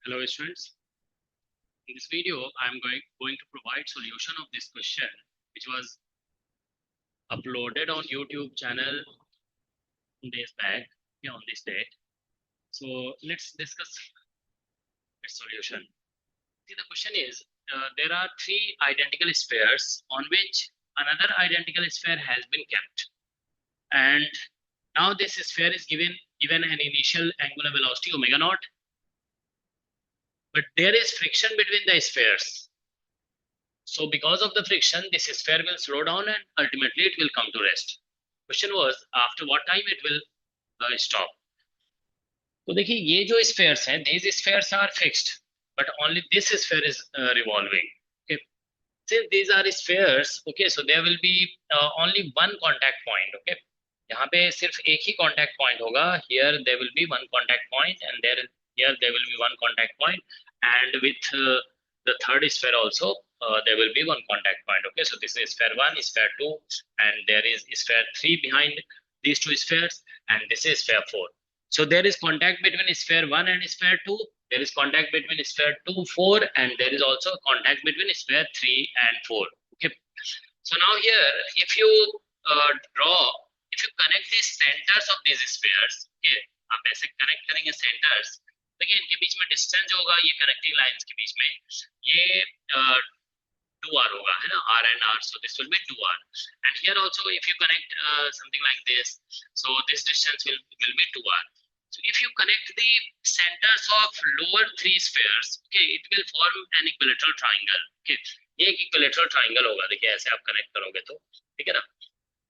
Hello students. In this video, I am going to provide solution of this question, which was uploaded on YouTube channel days back, on this date. So let's discuss its solution. See, the question is, there are three identical spheres on which another identical sphere has been kept, and now this sphere is given an initial angular velocity omega naught, but there is friction between the spheres. So because of the friction, this sphere will slow down and ultimately it will come to rest. Question was, after what time it will stop? तो देखिए ये जो spheres हैं, these spheres are fixed, but only this sphere is revolving. Okay. Since these are spheres, okay, so there will be only one contact point. Okay. यहाँ पे सिर्फ एक ही contact point होगा. Here there will be one contact point, and here there will be one contact point, and with the third sphere also there will be one contact point. Okay, so this is sphere 1, sphere 2, and there is sphere 3 behind these two spheres, and this is sphere 4. So there is contact between sphere 1 and sphere 2, there is contact between sphere 2, 4, and there is also contact between sphere 3 and 4. Okay, so now here if you if you connect the centers of these spheres, okay, आप ऐसे connect करेंगे centers, देखिए इनके बीच में distance जो होगा ये connecting lines के बीच में ये 2r होगा, है ना, r and r, so this will be 2r, and here also if you connect something like this, so this distance will be 2r. So if you connect the centers of lower three spheres, okay, it will form an equilateral triangle. Okay, ये एक equilateral triangle होगा, देखिए ऐसे आप connect करोगे तो, ठीक है ना,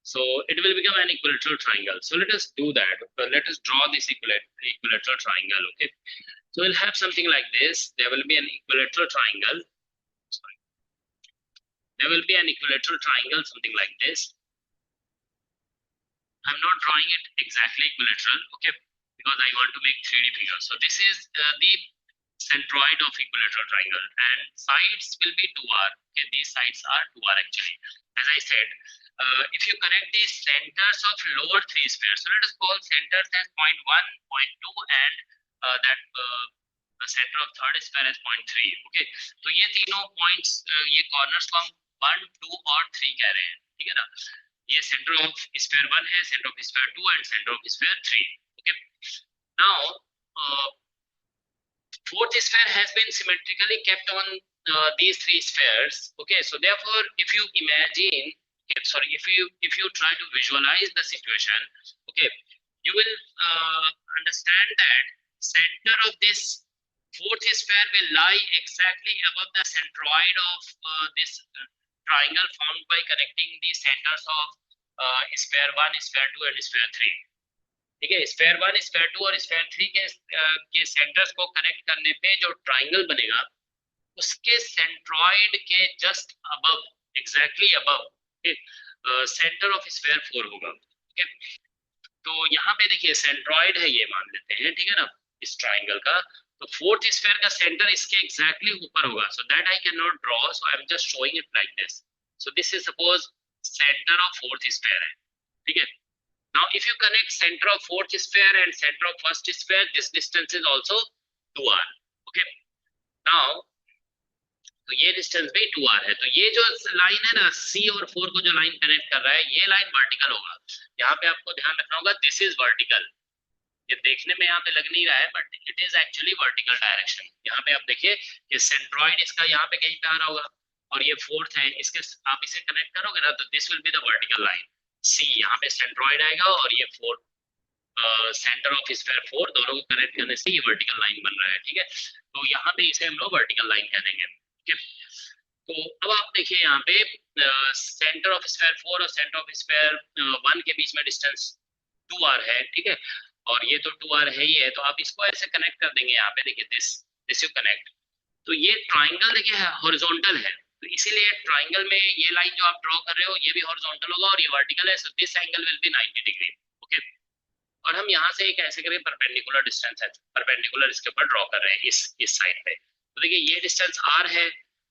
so it will become an equilateral triangle. So let us do that. Let us draw this equilateral triangle. Okay, so we'll have something like this. There will be an equilateral triangle. Sorry. There will be an equilateral triangle, something like this. I'm not drawing it exactly equilateral, okay, because I want to make 3D figure. So this is the centroid of equilateral triangle, and sides will be 2r. Okay, these sides are 2r actually. As I said, if you connect the centers of lower three spheres, so let us call centers as 0.1, 0.2, and that the center of third sphere as 0.3. Okay, तो ये तीनों points, ये corners को हम 1, 2 और 3 कह रहे हैं, ठीक है ना. ये center of sphere 1 है, center of sphere 2 and center of sphere 3. Okay, now fourth sphere has been symmetrically kept on these three spheres. Okay, so therefore if you imagine, if you try to visualize the situation, okay, you will understand that center of this fourth sphere will lie exactly above the centroid of this triangle formed by connecting the centers of sphere 1, sphere 2 and sphere 3. ठीक है, sphere 1, sphere 2 और sphere 3 के centres को connect करने पे जो triangle बनेगा उसके सेंट्रॉइड के just above, exactly above, centre of sphere 4 होगा. ठीक है, तो यहाँ पे देखिए सेंट्रॉइड है, ये मान लेते हैं, ठीक है ना, इस ट्राइंगल का. तो फोर्थ स्फेयर का सेंटर इसके एग्जैक्टली ऊपर होगा, so that I can not draw, so I am just showing it like this. So this is suppose centre of fourth sphere है, ठीक है. Now if you connect center of fourth sphere and center of first sphere, this distance is also 2r. Okay, now तो ये distance भी 2r है. तो ये जो लाइन है ना, C और 4 को जो लाइन कनेक्ट कर रहा है, ये लाइन वर्टिकल होगा. यहाँ पे आपको ध्यान रखना होगा, दिस इज वर्टिकल. ये देखने में यहाँ पे लग नहीं रहा है, but it is actually vertical direction. यहाँ पे आप देखिए कि सेंट्रॉइड इसका यहाँ पे कहीं पे आ रहा होगा, और ये फोर्थ है, इसके आप इसे कनेक्ट करोगे ना, तो this will be the vertical line. C यहाँ पे सेंट्रॉइड आएगा, और ये फोर्थ सेंटर ऑफ स्फीयर 4, दोनों को कनेक्ट करने से ये वर्टिकल लाइन बन रहा है. ठीक है, तो यहाँ पे इसे हम लोग वर्टिकल लाइन कह देंगे. ठीक है, तो अब आप देखिए यहाँ पे सेंटर ऑफ स्फीयर 4 और सेंटर ऑफ स्फीयर 1 के बीच में डिस्टेंस 2r है. ठीक है, और ये तो 2r है ही है, तो आप इसको ऐसे कनेक्ट कर देंगे. यहाँ पे देखिए दिस यू कनेक्ट, तो ये ट्राइंगल देखिए हॉरिजॉन्टल है, तो इसीलिए ट्राइंगल में ये लाइन जो आप ड्रॉ कर रहे हो ये भी हॉरिजॉन्टल होगा और ये वर्टिकल है, so this angle will be 90 degree. Okay, और हम यहाँ से एक ऐसे करें परपेंडिकुलर डिस्टेंस है, परपेंडिकुलर इसके ऊपर ड्रॉ कर रहे हैं इस साइड पे. तो देखिए ये डिस्टेंस r है,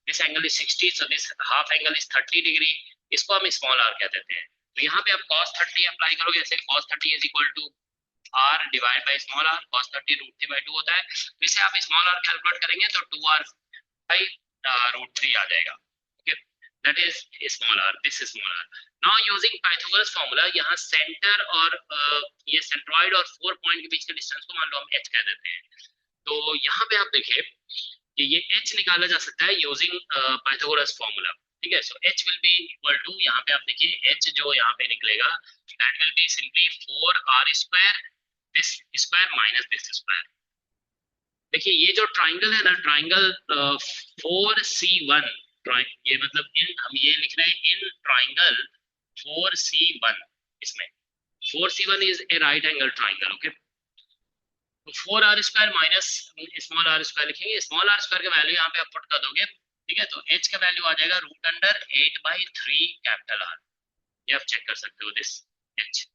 this angle is 60, so this half angle is 30 degree, इसको हम स्मॉल r कह देते हैं. तो यहाँ पे आप cos 30 अप्लाई करोगे, ऐसे cos 30 is equal to r divide by small r cos 30 √3/2 होता है। तो इसे आप स्मॉल r कैलकुलेट करेंगे तो 2r by √3 आ जाएगा। Okay, that is small r, this is small r। Now using Pythagoras formula, यहाँ सेंटर और ये सेंट्रॉइड और 4 पॉइंट के बीच के डिस्टेंस को मान लो हम h कह देते हैं। तो यहाँ पे आप देखिए कि ये h निकाला जा सकता है यूजिंग पाइथागोरस फॉर्मूला। ठीक है, so h will be equal to, यहाँ पे आप देखिए h जो यहाँ पे निकलेगा that will be simply 4r² this square minus this square. देखिए ये जो ट्राइंगल है ना, ट्राइंगल 4C1, ये मतलब इन हम ये लिख रहे हैं इन ट्राइंगल 4C1, इसमें 4C1 is a right angle triangle. Okay, तो 4r² माइनस स्मॉल r² लिखेंगे। स्मॉल r² का वैल्यू यहाँ पे आप पुट कर दोगे। ठीक है, तो h का वैल्यू आ जाएगा √8/3 कैपिटल R। ये आप चेक कर सकते हो this h।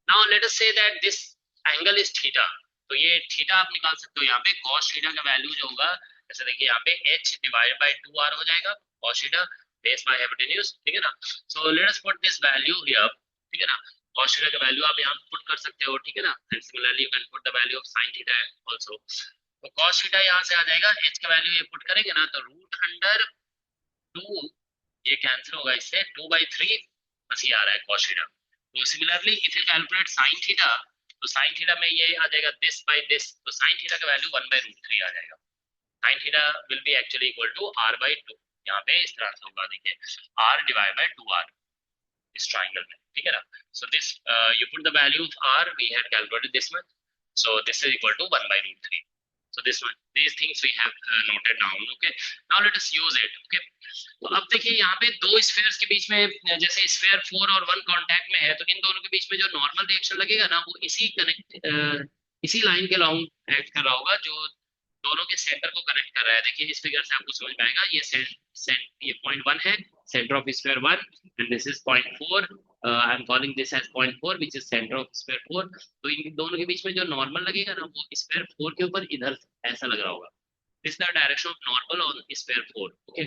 Now let us say that this angle is theta. तो ये थीटा आप निकाल सकते हो यहाँ पे। cos थीटा का वैल्यू जो होगा, जैसे देखिए यहाँ पे h डिवाइडेड बाय 2r हो जाएगा cos theta base by hypotenuse. ठीक है ना, so let us put this value here. ठीक है ना, cos थीटा का वैल्यू आप यहाँ पुट कर सकते हो। ठीक है ना, and similarly you can put the value of sin theta also. तो cos थीटा यहाँ से आ जाएगा, h का वैल्यू ये पुट करेंगे ना तो √2, ये कैंसिल होगा इससे 2/3, बस ये आ रहा है cos थीटा। तो similarly if you calculate sin theta, तो sin थीटा में ये आ जाएगा दिस बाय दिस, तो sin थीटा का वैल्यू 1/√3 आ जाएगा। sin theta will be actually equal to r/2। यहाँ पे इस तरह से होगा, देखिए r डिवाइड बाय 2r इस ट्राइंगल में। ठीक है ना, so this you put the value of r we had calculated this much, so this is equal to 1/√3. So this one, these things we have noted down. Okay, now let us use it. Okay, तो अब देखिए यहाँ पे दो spheres के बीच में, जैसे sphere 4 और 1 कांटेक्ट में है, तो इन दोनों के बीच में जो नॉर्मल रिएक्शन लगेगा ना, वो इसी लाइन के लॉन्ग एक्ट कर रहा होगा जो दोनों के सेंटर को कनेक्ट कर रहा है। देखिए इस फिगर से आपको समझ में आएगा, ये पॉइंट 1 है, centre of sphere 1, and this is point 4। I am calling this as point 4 which is centre of sphere 4। तो इन दोनों के बीच में जो नॉर्मल लगेगा ना, वो स्फीयर 4 के ऊपर इधर ऐसा लग रहा होगा। This the direction of normal on sphere 4। Okay,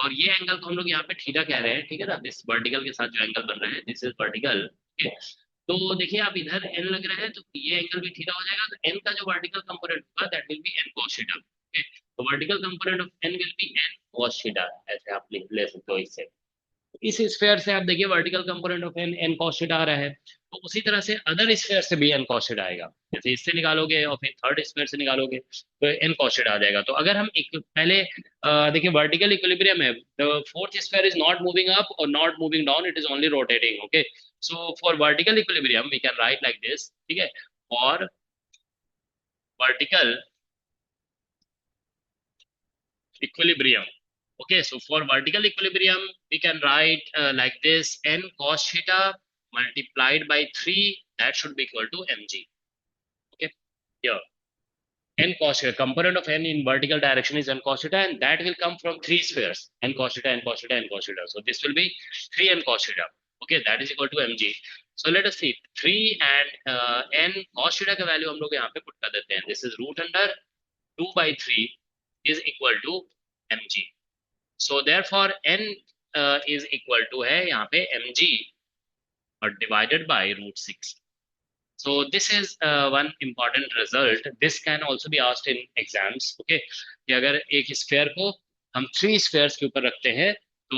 और ये एंगल को हम लोग यहाँ पे थीटा कह रहे हैं। ठीक है ना, दिस वर्टिकल के साथ जो एंगल बन रहा है दिस इज वर्टिकल। ओके, तो देखिए आप इधर n लग रहा है तो ये एंगल भी थीटा हो जाएगा। तो n का जो वर्टिकल कंपोनेंट होगा that will be n cos theta. Okay, तो vertical component of n will be n cos theta, ऐसे आप ले सकते हो इससे। इस स्फीयर से आप देखिए vertical component of n cos theta आ रहा है, तो उसी तरह से अदर स्फीयर से भी n cos थीटा आएगा। जैसे इससे निकालोगे और फिर थर्ड स्फीयर से निकालोगे तो n cos थीटा आ जाएगा। तो अगर हम एक पहले देखिए वर्टिकल इक्विलिब्रियम है, the fourth sphere is not moving up और not moving down, it is only rotating. Okay, so for vertical equilibrium we can write like this. ठीक है, और vertical equilibrium. Okay, so for vertical equilibrium, we can write like this: n cos theta multiplied by 3, that should be equal to mg. Okay, here n cos theta, component of n in vertical direction is n cos theta, and that will come from three spheres: n cos theta, n cos theta, n cos theta. So this will be 3n cos theta. Okay, that is equal to mg. So let us see 3 and n cos theta का value हम लोग यहाँ पे put कर देते हैं। This is √2/3 is equal to mg. So therefore n is equal to है यहाँ पे mg और divided by √6. So this is one important result. This can also be asked in exams. Okay, कि अगर एक स्फीयर को हम 3 स्फीयर्स के ऊपर रखते हैं तो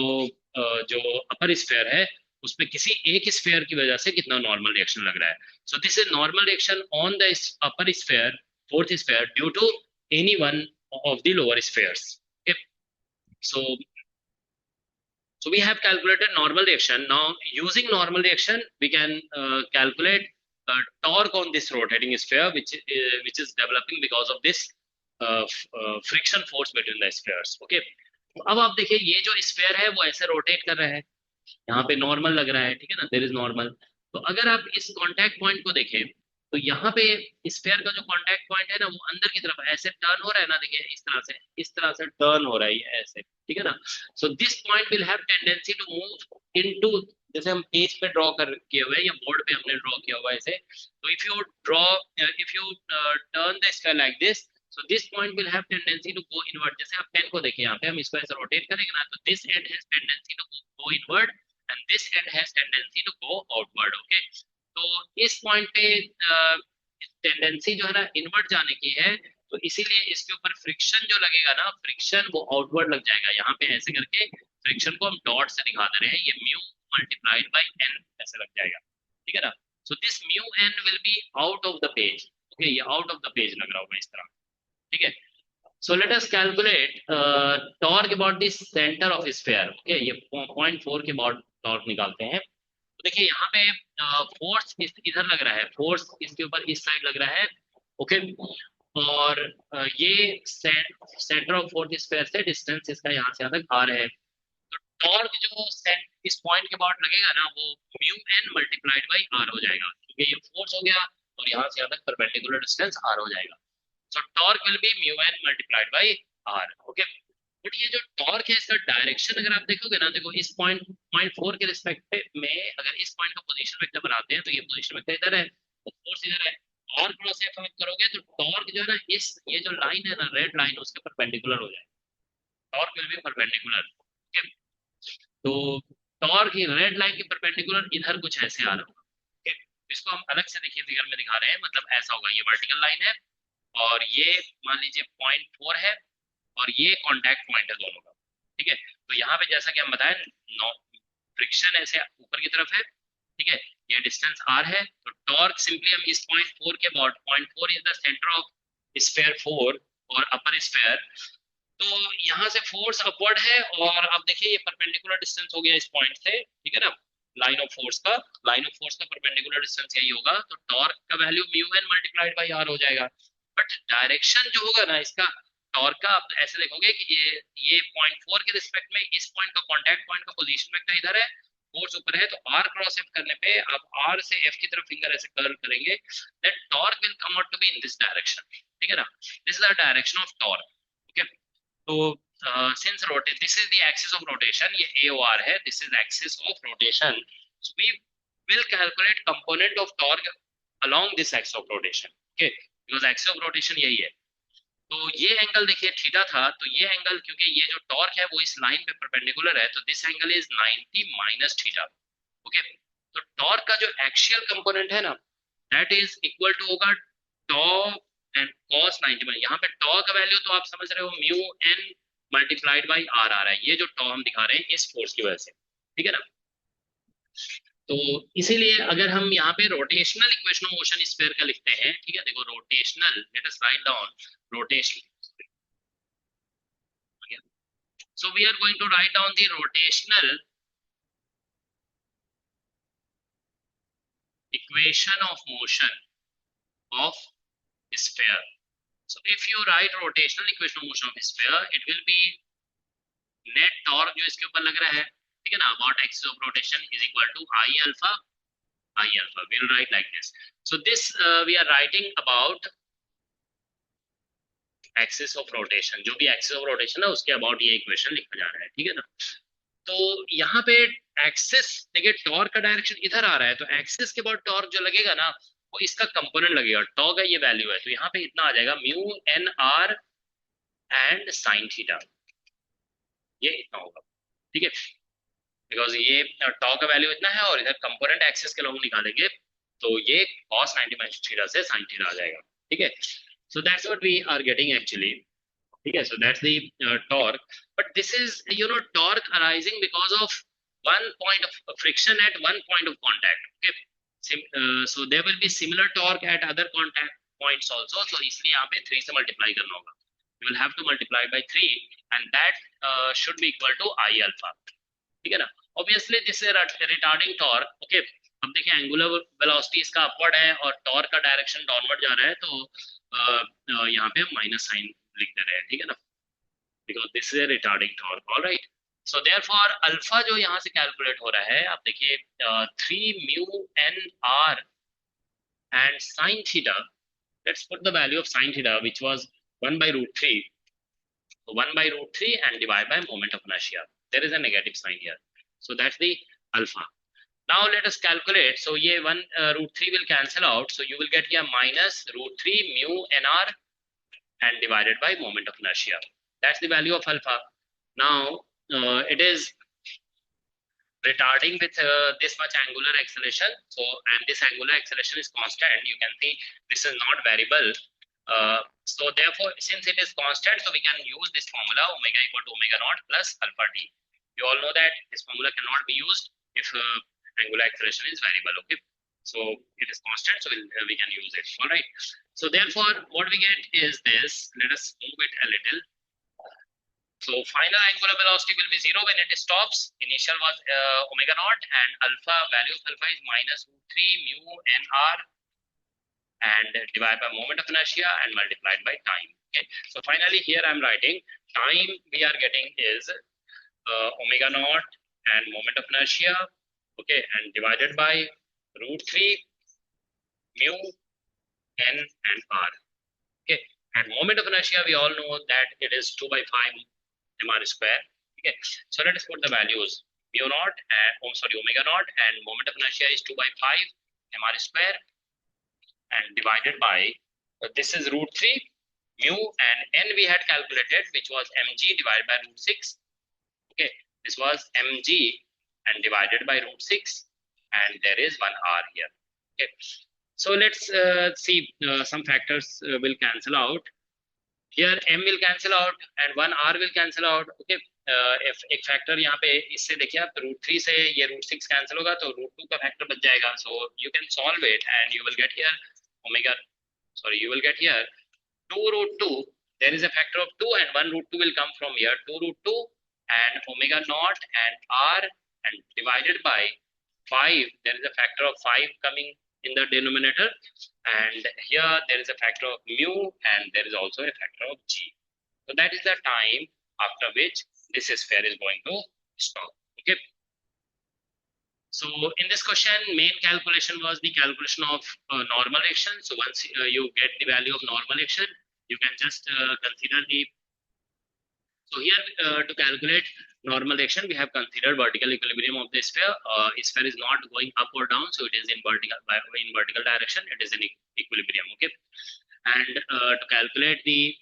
जो अपर स्फीयर है उसमें किसी एक स्फीयर की वजह से कितना नॉर्मल रिएक्शन लग रहा है। So this is normal reaction on the upper sphere, fourth sphere, due to any one of the lower spheres. Okay, so we have calculated normal reaction. Now using normal reaction we can calculate torque on this rotating sphere which is developing because of this friction force between the spheres. Okay, तो अब आप देखिए ये जो sphere है वो ऐसे rotate कर रहा है, यहाँ पे नॉर्मल लग रहा है। ठीक है ना, देयर इज नॉर्मल। तो अगर आप इस कांटेक्ट पॉइंट को देखें तो यहाँ पे स्फीयर का जो कांटेक्ट पॉइंट है ना, वो अंदर की तरफ ऐसे टर्न हो रहा है ना, देखिए इस तरह से टर्न हो रहा है ऐसे। ठीक है ना, so this point will have tendency to move into, जैसे हम पेज पे ड्रॉ कर किए हुए या बोर्ड पे हमने ड्रॉ किया हुआ है ऐसे। तो if U turn the sphere like this, so this point will have tendency to go inward. जैसे आप पेन को देखिए यहाँ पे, हम इसको ऐसे रोटेट करेंगे ना, तो this end has tendency to go inward and this end has tendency to go outward. Okay, तो इस पॉइंट पे टेंडेंसी जो है ना इनवर्ट जाने की है, तो इसीलिए इसके ऊपर फ्रिक्शन जो लगेगा ना, फ्रिक्शन वो आउटवर्ड लग जाएगा। यहाँ पे ऐसे करके फ्रिक्शन को हम डॉट से दिखा दे रहे हैं, ये म्यू मल्टीप्लाइड बाय एन ऐसे लग जाएगा, ठीक है ना। So this mu N will be out of the page, okay, ये आउट ऑफ द पेज लग रहा होगा इस तरह, ठीक है। So let us calculate torque about the center of sphere. Okay, ये 0.4 के about torque निकालते हैं। तो देखिए यहाँ पे फोर्स इधर लग रहा है, फोर्स इसके ऊपर इस साइड लग रहा है, ओके। और ये सेंटर ऑफ फोर्स स्फीयर से डिस्टेंस इसका यहाँ से यहाँ तक आर है। तो टॉर्क जो इस पॉइंट के अबाउट लगेगा ना, वो mu N multiplied by R हो जाएगा, क्योंकि ये फोर्स हो गया और यहाँ से यहाँ तक परपेंडिकुलर डिस्टेंस आर हो जाएगा। So torque will be mu N multiplied by R, okay. But ये जो टॉर्क है इसका डायरेक्शन अगर आप देखोगे ना, देखो इस पॉइंट 4 के रिस्पेक्ट में अगर इस पॉइंट का पोजीशन वेक्टर बनाते हैं, तो ये पोजीशन वेक्टर इधर है, तो फोर्स इधर है, और क्रॉस एफ करोगे तो टॉर्क जो है ना, इस ये जो लाइन है ना, रेड लाइन, उसके परपेंडिकुलर हो जाएगा, torque will B perpendicular, okay. तो टॉर्क ही रेड लाइन के परपेंडिकुलर इधर कुछ ऐसे आ रहा होगा, ओके। इसको हम अलग से देखिए, फिगर में दिखा रहे हैं, मतलब ऐसा होगा, ये वर्टिकल लाइन है और ये मान लीजिए 0.4 है और ये कांटेक्ट पॉइंट है दोनों का, ठीक है। तो यहाँ पे जैसा कि हम बताएं, फ्रिक्शन ऐसे ऊपर की तरफ है, ठीक है, ये डिस्टेंस r है, तो टॉर्क सिंपली हम इस 0.4 के about, 0.4 is the centre of sphere 4 और अपर स्फीयर, तो यहाँ से फोर्स अपवर्ड है, और अब देखिए ये परपेंडिकुलर डिस्टेंस हो गया इस पॉइंट से, ठीक है ना, लाइन ऑफ फोर्स का परपेंडिकुलर डिस्टेंस यही होगा, तो टॉर्क का value mu N multiplied by R हो जाएगा। बट डायरेक्शन जो होगा ना इसका टॉर्क का, आप ऐसे देखोगे कि ये 0.4 के रिस्पेक्ट में इस पॉइंट का कांटेक्ट पॉइंट का पोजीशन वेक्टर इधर है, फोर्स ऊपर है, तो आर क्रॉस एफ करने पे आप आर से एफ की तरफ फिंगर ऐसे कर्ल करेंगे, then torque will come out to be in this direction, ठीक है ना। This is the direction of torque, okay. तो since rotate, this is the axis of rotation, ये AOR है, this is axis of rotation, so we will calculate component of torque along this axis of rotation, okay, because axis of rotation यही है। तो ये angle देखिए theta था, तो ये एंगल, क्योंकि ये जो टॉर्क है वो इस लाइन पे परपेंडिकुलर है, तो this angle is 90 minus theta, okay. तो टॉर्क का जो एक्सियल कंपोनेंट है ना, दैट इज इक्वल टू होगा टॉ एंड cos 90। यहाँ पे टॉ का वैल्यू तो आप समझ रहे हो, mu N multiplied by R आ रहा है, ये जो टॉ हम दिखा रहे हैं इस फोर्स की वजह से, ठीक है ना। तो इसीलिए अगर हम यहाँ पे rotational equation of motion sphere का लिखते हैं, ठीक है, देखो rotational, let us write down rotation, so we are going to write down the rotational equation of motion of sphere. So if you write rotational equation of motion of sphere, it will be net torque जो इसके ऊपर लग रहा है, ठीक है ना, about axis of rotation is equal to I alpha. We'll write like this. So this we are writing about axis of rotation, जो भी axis of rotation है उसके about ये equation लिखा जा रहा है, ठीक है ना। तो यहाँ पे एक्सिस देखिए, टॉर्क का डायरेक्शन इधर आ रहा है, तो एक्सिस के बाद टॉर्क जो लगेगा ना, वो इसका कंपोनेंट लगेगा, टॉ का ये वैल्यू है, तो यहाँ पे इतना आ जाएगा mu N R and sine theta, ये इतना होगा, ठीक है, बिकॉज ये टॉ का वैल्यू इतना है और इधर कंपोनेंट एक्सिस के लोग निकालेंगे, तो ये cos 90 माइनस थीटा से साइन थीटा आ जाएगा, ठीक है। So that's what we are getting actually, ठीक है। So that's the torque, but this is, you know, torque arising because of one point of friction at one point of contact, okay. So there will be similar torque at other contact points also, so इसलिए यहाँ पे 3 से multiply करना होगा, you will have to multiply by 3 and that should be equal to I alpha, ठीक है ना। Obviously this is a retarding torque, okay। अब देखिए एंगुलर वेलोसिटी इसका अपवर्ड है और टॉर्क का डायरेक्शन डाउनवर्ड जा रहा है, तो यहाँ पे माइनस साइन लिख दे रहे हैं, ठीक है ना, because this is a retarding torque, alright. So therefore alpha जो यहाँ से कैलकुलेट हो रहा है, आप देखिए 3 mu N R and sine theta, let's put the value of sine theta which was 1 by root 3, so 1 by root 3 and divide by moment of inertia, there is a negative sign here, so that's the alpha. Now let us calculate. So ये 1 root 3 will cancel out. So you will get here minus root 3 mu nr and divided by moment of inertia. That's the value of alpha. Now it is retarding with this much angular acceleration. So, and this angular acceleration is constant. You can see this is not variable. So therefore, since it is constant, so we can use this formula omega equal to omega naught plus alpha t. You all know that this formula cannot be used if angular acceleration is variable. Okay, so it is constant, so we can use it. All right. So therefore, what we get is this. Let us move it a little. So final angular velocity will be 0 when it stops. Initial was omega naught, and alpha, value of alpha is minus root 3 mu n r, and divided by moment of inertia and multiplied by time. Okay. So finally here I'm writing time we are getting is omega naught and moment of inertia. Okay, and divided by root 3 mu n and r. Okay, and moment of inertia we all know that it is 2 by 5 mr square. Okay, so let us put the values. Mu naught and omega naught and moment of inertia is 2 by 5 mr square, and divided by this is root 3 mu, and n we had calculated, which was mg divided by root 6. Okay, this was mg and divided by root 6, and there is 1 r here. Okay, so let's see some factors will cancel out. Here m will cancel out and 1 r will cancel out. Okay, if एक factor यहाँ पे इससे देखिए आप root 3 से ये root 6 cancel होगा तो रूट 2 का फैक्टर बच जाएगा. So you can solve it and you will get here omega, sorry, you will get here 2 root 2. There is a factor of 2 and 1 root 2 will come from here. 2 root 2 and omega naught and r, and divided by 5. There is a factor of 5 coming in the denominator, and here there is a factor of mu, and there is also a factor of g. So that is the time after which this sphere is going to stop. Okay. So in this question, main calculation was the calculation of normal action. So once you get the value of normal action, you can just consider the. So here to calculate normal action, we have considered vertical equilibrium of the sphere. Sphere is not going up or down, so it is in vertical direction. It is in equilibrium. Okay. And to calculate the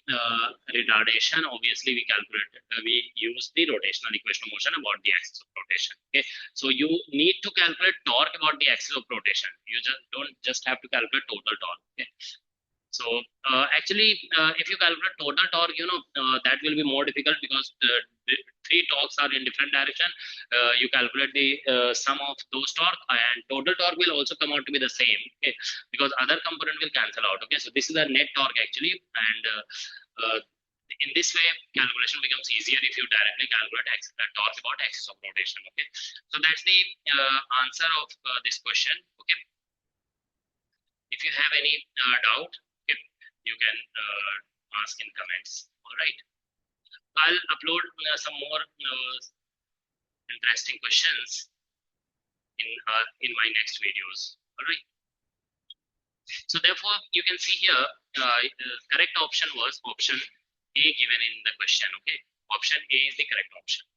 retardation, obviously we use the rotational equation of motion about the axis of rotation. Okay, so you need to calculate torque about the axis of rotation. You don't just have to calculate total torque. Okay. So actually, if you calculate total torque, that will be more difficult because the 3 torques are in different direction. You calculate the sum of those torque, and total torque will also come out to be the same. Okay, because other component will cancel out. Okay, so this is the net torque actually, and in this way, calculation becomes easier if you directly calculate torque about axis of rotation. Okay, so that's the answer of this question. Okay, if you have any doubt, you can ask in comments. All right, I'll upload some more interesting questions in my next videos. All right, so therefore you can see here correct option was option A given in the question. Okay, option A is the correct option.